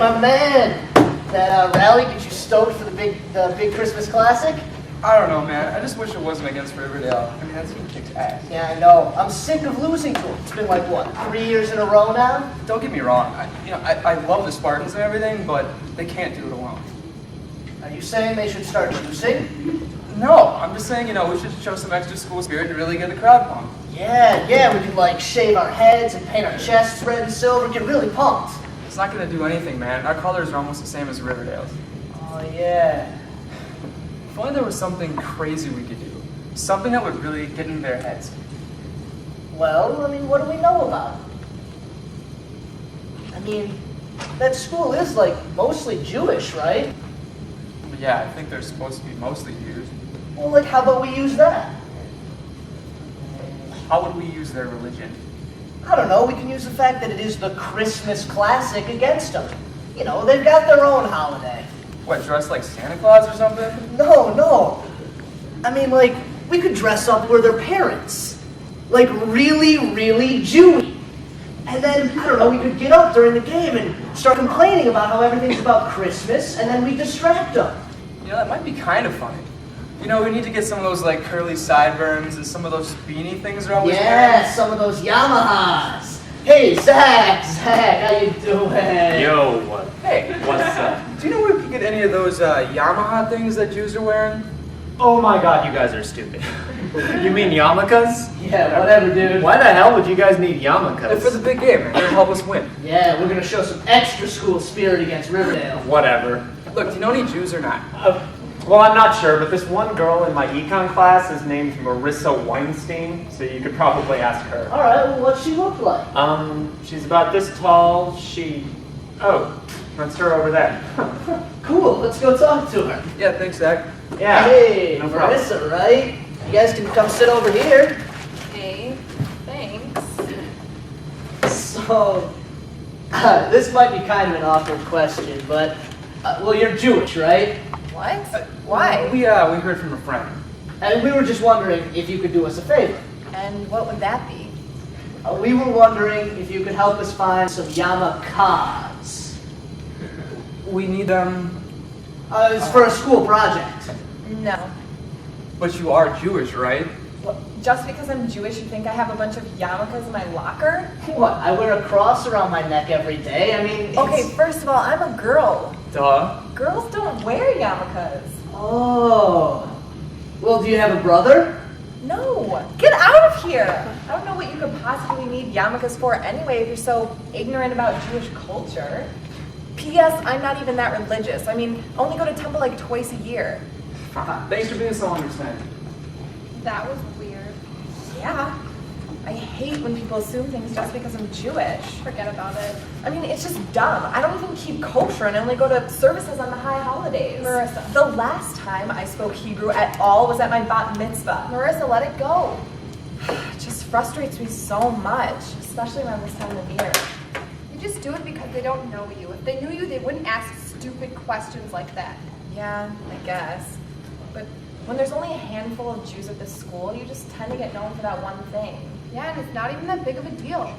my man. That rally get you stoked for the big Christmas classic? I don't know, man. I just wish it wasn't against Riverdale. I mean, that team kicks ass. Yeah, I know. I'm sick of losing to them. It's been like, what, 3 years in a row now? Don't get me wrong. I love the Spartans and everything, but they can't do it alone. Are you saying they should start juicing? No, I'm just saying, we should show some extra school spirit to really get the crowd pumped. Yeah, we could shave our heads and paint our chests red and silver, get really pumped. It's not gonna do anything, man. Our colors are almost the same as Riverdale's. Oh, yeah. If only there was something crazy we could do. Something that would really get in their heads. Well, what do we know about it? That school is, mostly Jewish, right? Yeah, I think they're supposed to be mostly Jews. Well, how about we use that? How would we use their religion? I don't know, we can use the fact that it is the Christmas classic against them. They've got their own holiday. What, dressed like Santa Claus or something? No. We could dress up where their parents. Really, really Jewy. And then, I don't know, we could get up during the game and start complaining about how everything's about Christmas, and then we distract them. That might be kind of funny. We need to get some of those, curly sideburns and some of those beanie things they're always wearing. Yeah, some of those Yamahas. Hey, Zach, how you doing? Yo, Hey, what's up? do you know where we can get any of those Yamaha things that Jews are wearing? Oh my god, you guys are stupid. You mean yarmulkes? Yeah, whatever, dude. Why the hell would you guys need yarmulkes? For the big game, man. They're gonna help us win. Yeah, we're gonna show some extra school spirit against Riverdale. Whatever. Look, do you know any Jews or not? Well, I'm not sure, but this one girl in my econ class is named Marissa Weinstein, so you could probably ask her. All right, well, what's she look like? She's about this tall. Oh, that's her over there. Cool, let's go talk to her. Yeah, thanks, Zach. Yeah. Hey, no problem. Marissa, right? You guys can come sit over here. Hey, thanks. So, this might be kind of an awkward question, but, you're Jewish, right? What? Why? We heard from a friend. And we were just wondering if you could do us a favor. And what would that be? We were wondering if you could help us find some yarmulkes. We need them. It's for a school project. No. But you are Jewish, right? What, just because I'm Jewish, you think I have a bunch of yarmulkes in my locker? What, I wear a cross around my neck every day? Okay, first of all, I'm a girl. Duh. Girls don't wear yarmulkes. Oh. Well, do you have a brother? No. Get out of here. I don't know what you could possibly need yarmulkes for anyway if you're so ignorant about Jewish culture. P.S. I'm not even that religious. I only go to temple twice a year. Thanks for being so understanding. That was weird. Yeah. I hate when people assume things just because I'm Jewish. Forget about it. It's just dumb. I don't even keep kosher and I only go to services on the high holidays. Marissa. The last time I spoke Hebrew at all was at my bat mitzvah. Marissa, let it go. It just frustrates me so much, especially around this time of year. You just do it because they don't know you. If they knew you, they wouldn't ask stupid questions like that. Yeah, I guess. But when there's only a handful of Jews at this school, you just tend to get known for that one thing. Yeah, and it's not even that big of a deal.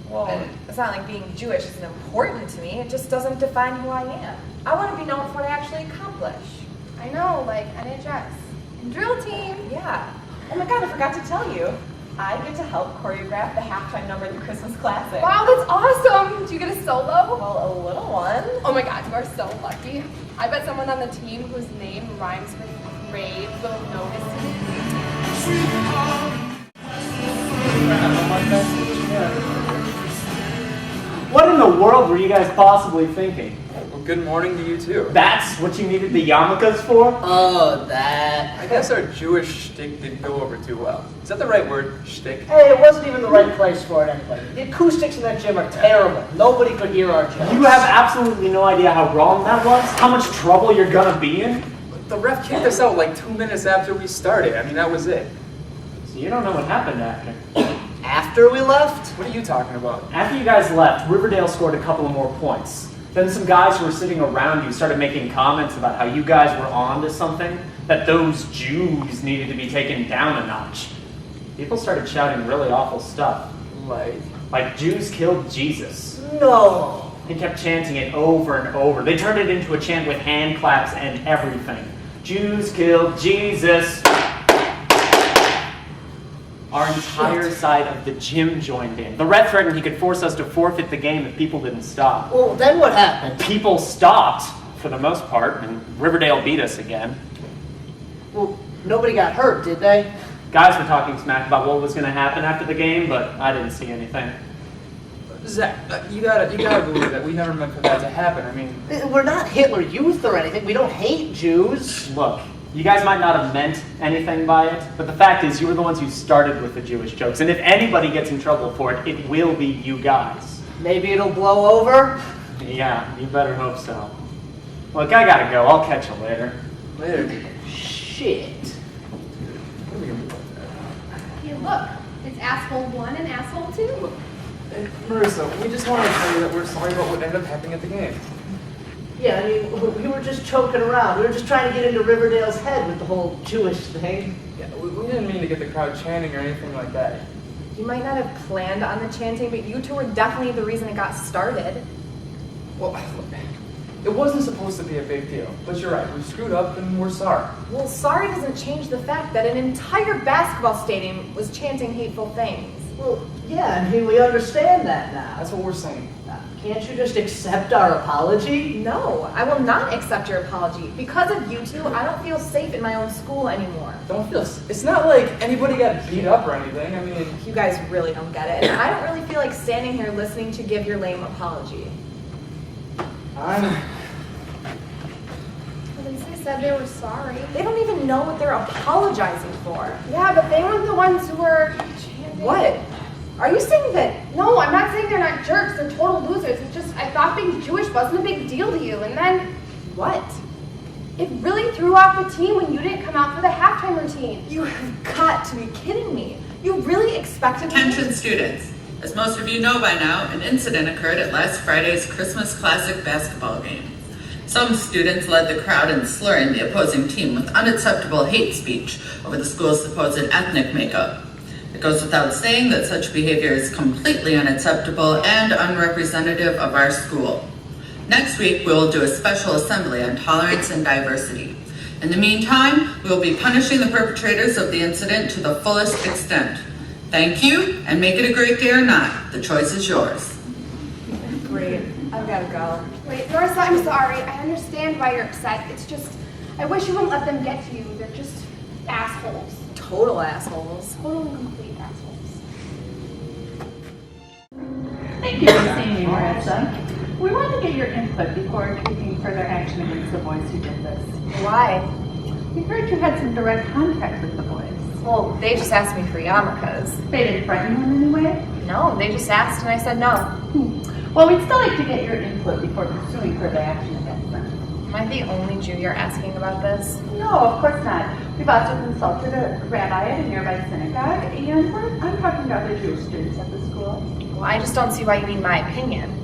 Well, it's not like being Jewish isn't important to me. It just doesn't define who I am. I want to be known for what I actually accomplish. I know, like NHS. And drill team. Yeah. Oh my god, I forgot to tell you. I get to help choreograph the halftime number of the Christmas Classic. Wow, that's awesome! Do you get a solo? Well, a little one. Oh my god, you are so lucky. I bet someone on the team whose name rhymes with grave will notice you. What in the world were you guys possibly thinking? Well, good morning to you too. That's what you needed the yarmulkes for? Oh, that. I guess our Jewish shtick didn't go over too well. Is that the right word, shtick? Hey, it wasn't even the right place for it anyway. The acoustics in that gym are terrible. Nobody could hear our jokes. You have absolutely no idea how wrong that was? How much trouble you're gonna be in? The ref kicked us out 2 minutes after we started. That was it. So you don't know what happened after. After we left? What are you talking about? After you guys left, Riverdale scored a couple of more points. Then some guys who were sitting around you started making comments about how you guys were on to something, that those Jews needed to be taken down a notch. People started shouting really awful stuff. Like Like Jews killed Jesus. No. He kept chanting it over and over. They turned it into a chant with hand claps and everything. Jews killed Jesus. Our entire side of the gym joined in. The ref threatened he could force us to forfeit the game if people didn't stop. Well, then what happened? People stopped, for the most part, and Riverdale beat us again. Well, nobody got hurt, did they? Guys were talking smack about what was going to happen after the game, but I didn't see anything. Zach, you gotta believe that we never meant for that to happen. I mean, We're not Hitler Youth or anything. We don't hate Jews. Look, you guys might not have meant anything by it, but the fact is you were the ones who started with the Jewish jokes, and if anybody gets in trouble for it, it will be you guys. Maybe it'll blow over. Yeah, you better hope so. Look, I gotta go. I'll catch you later. later. Shit. What are we gonna do about that? Hey, look, it's asshole 1 and asshole 2. Hey, Marissa, we just wanted to tell you that we're sorry about what ended up happening at the game. Yeah, I mean, we were just joking around. We were just trying to get into Riverdale's head with the whole Jewish thing. Yeah, we didn't mean to get the crowd chanting or anything like that. You might not have planned on the chanting, but you two were definitely the reason it got started. Well, it wasn't supposed to be a big deal, but you're right. We screwed up and we're sorry. Well, sorry doesn't change the fact that an entire basketball stadium was chanting hateful things. Well, yeah, I mean, we understand that now. That's what we're saying. Can't you just accept our apology? No, I will not accept your apology. Because of you two, I don't feel safe in my own school anymore. Don't feel. It's not like anybody got beat up or anything. I mean, You guys really don't get it. And I don't really feel like standing here listening to give your lame apology. I'm. At least they said they were sorry. They don't even know what they're apologizing for. Yeah, but they weren't the ones who were chanting. What? Are you saying that? No, I'm not saying they're not jerks. They're total losers. It's just I thought being Jewish wasn't a big deal to you, and then What? it really threw off the team when you didn't come out for the halftime routine. You have got to be kidding me. You really expected me? Attention students. As most of you know by now, an incident occurred at last Friday's Christmas Classic basketball game. Some students led the crowd in slurring the opposing team with unacceptable hate speech over the school's supposed ethnic makeup. It goes without saying that such behavior is completely unacceptable and unrepresentative of our school. Next week, we will do a special assembly on tolerance and diversity. In the meantime, we will be punishing the perpetrators of the incident to the fullest extent. Thank you, and make it a great day or not. The choice is yours. Great. I've got to go. Wait, Marissa, I'm sorry. I understand why you're upset. It's just, I wish you wouldn't let them get to you. They're just assholes. Total assholes. Total and complete assholes. Thank you for seeing me, Marissa. We want to get your input before taking further action against the boys who did this. Why? We heard you had some direct contact with the boys. Well, they just asked me for yarmulkes. They didn't threaten you in any way? No, they just asked and I said no. Well, we'd still like to get your input before pursuing further action against them. Am I the only Jew you're asking about this? No, of course not. We've also consulted a rabbi at a nearby synagogue, and I'm talking to other Jewish students at the school. Well, I just don't see why you need my opinion.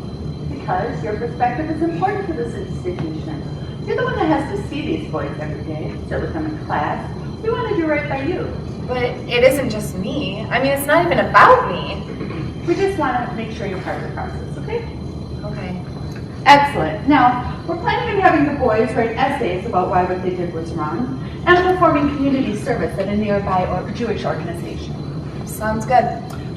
Because your perspective is important to this institution. You're the one that has to see these boys every day, sit with them in class. We want to do right by you. But it isn't just me. I mean, it's not even about me. We just want to make sure you're part of the process, okay? Okay. Excellent. Now, we're planning on having the boys write essays about why what they did was wrong, and performing community service at a nearby Jewish organization. Sounds good.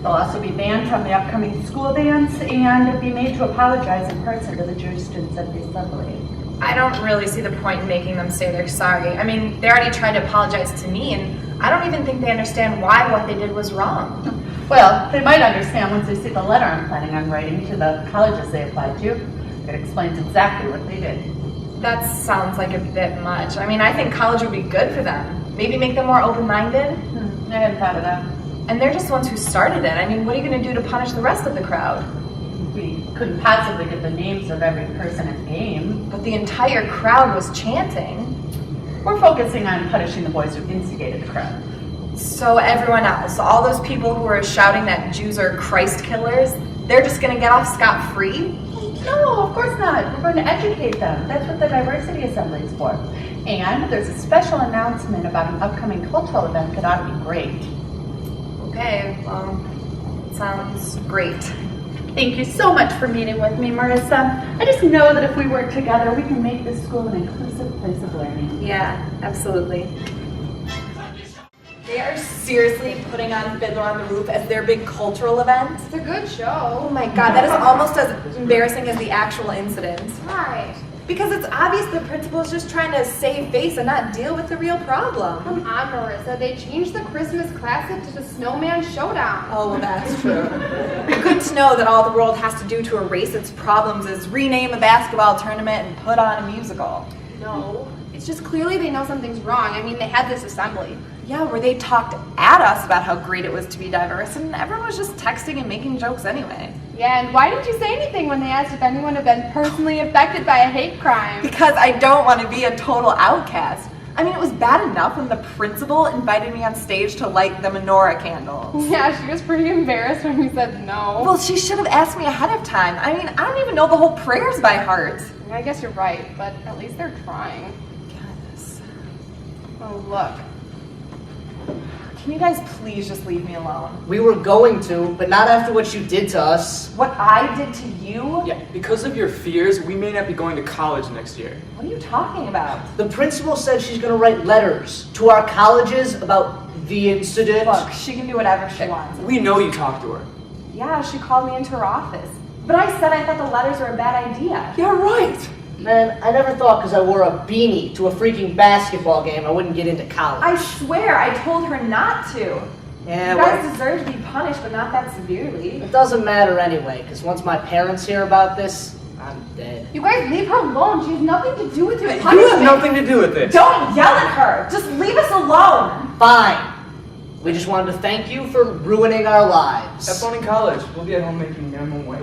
They'll also be banned from the upcoming school dance and be made to apologize in person to the Jewish students at the assembly. I don't really see the point in making them say they're sorry. I mean, they already tried to apologize to me, and I don't even think they understand why what they did was wrong. Well, they might understand once they see the letter I'm planning on writing to the colleges they applied to. It explains exactly what they did. That sounds like a bit much. I mean, I think college would be good for them. Maybe make them more open-minded. I hadn't thought of that. And they're just the ones who started it. I mean, what are you going to do to punish the rest of the crowd? We couldn't possibly get the names of every person in the game. But the entire crowd was chanting. We're focusing on punishing the boys who instigated the crowd. So everyone else, all those people who were shouting that Jews are Christ killers, they're just going to get off scot-free? No, of course not. We're going to educate them. That's what the diversity assembly is for. And there's a special announcement about an upcoming cultural event that ought to be great. Okay, well, sounds great. Thank you so much for meeting with me, Marissa. I just know that if we work together, we can make this school an inclusive place of learning. Yeah, absolutely. They are seriously putting on Fiddler on the Roof as their big cultural event. It's a good Oh show. my god, that is almost as embarrassing as the actual incident. Right. Because it's obvious the principal is just trying to save face and not deal with the real problem. Come on, Marissa. They changed the Christmas classic to the Snowman Showdown. Oh, well, that's true. Good to know that all the world has to do to erase its problems is rename a basketball tournament and put on a musical. No. It's just clearly they know something's wrong. I mean, they had this assembly. Yeah, where they talked at us about how great it was to be diverse, and everyone was just texting and making jokes anyway. Yeah, and why didn't you say anything when they asked if anyone had been personally affected by a hate crime? Because I don't want to be a total outcast. I mean, it was bad enough when the principal invited me on stage to light the menorah candles. Yeah, she was pretty embarrassed when we said no. Well, she should have asked me ahead of time. I mean, I don't even know the whole prayers by heart. I guess you're right, but at least they're trying. Goodness. Oh, look. Can you guys please just leave me alone? We were going to, but not after what you did to us. What I did to you? Yeah, because of your fears, we may not be going to college next year. What are you talking about? The principal said she's going to write letters to our colleges about the incident. Look, she can do whatever she wants. We know you talked to her. Yeah, she called me into her office. But I said I thought the letters were a bad idea. Yeah, right. Man, I never thought because I wore a beanie to a freaking basketball game I wouldn't get into college. I swear, I told her not to. Yeah, You well, guys deserve to be punished, but not that severely. it doesn't matter anyway, because once my parents hear about this, I'm dead. You guys leave her alone. She has nothing to do with your You punishment. have nothing to do with this. Don't yell at her! Just leave us alone! Fine. We just wanted to thank you for ruining our lives. Have fun in college. We'll be at home making minimum wage.